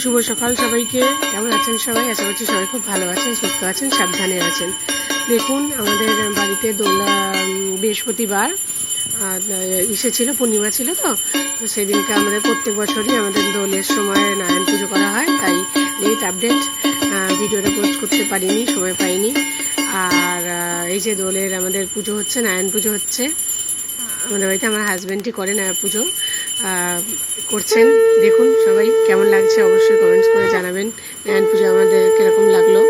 শুভ সকাল সবাইকে। কেমন আছেন সবাই? আশা করছি সবাই খুব ভালো আছেন, সুস্থ আছেন, সাবধানে আছেন। দেখুন, আমাদের বাড়িতে দোলা বৃহস্পতিবার ছিল, পূর্ণিমা ছিল, তো সেদিনকে আমাদের প্রত্যেক বছরই আমাদের দোলের সময় নারায়ণ পুজো করা হয়। তাই লেট আপডেট ভিডিওটা পোস্ট করতে পারিনি, সময় পাইনি। আর এই যে দোলের আমাদের পুজো হচ্ছে, নারায়ণ পুজো হচ্ছে আমাদের বাড়িতে। আমার হাজব্যান্ডই করে নারায়ণ পুজো করছেন। দেখুন সবাই কেমন লাগছে অবশ্যই কমেন্টস করে জানাবেন। নারায়ণ পুজো আমাদের কিরকম লাগলো।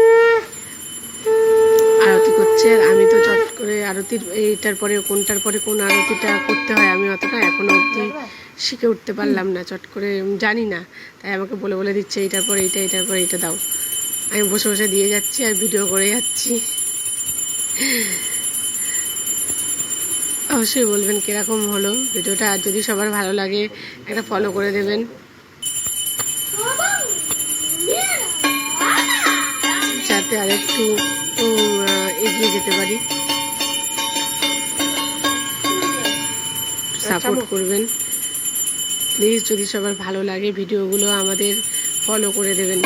আরতি করছে, আর আমি তো চট করে আরতির এইটার পরে কোনটার পরে কোন আরতিটা করতে হয় আমি অতটা এখনো অবধি শিখে উঠতে পারলাম না, চট করে জানি না। তাই আমাকে বলে বলে দিচ্ছে এইটার পরে এইটা, এইটার পরে এইটা দাও। আমি বসে বসে দিয়ে যাচ্ছি আর ভিডিও করে যাচ্ছি। অবশ্যই বলবেন কিরকম হলো ভিডিওটা। আর যদি সবার ভালো লাগে একটা ফলো করে দেবেন, যাতে আর একটু এগিয়ে যেতে পারি। সাপোর্ট করবেন প্লিজ। যদি সবার ভালো লাগে ভিডিওগুলো আমাদের ফলো করে দেবেন।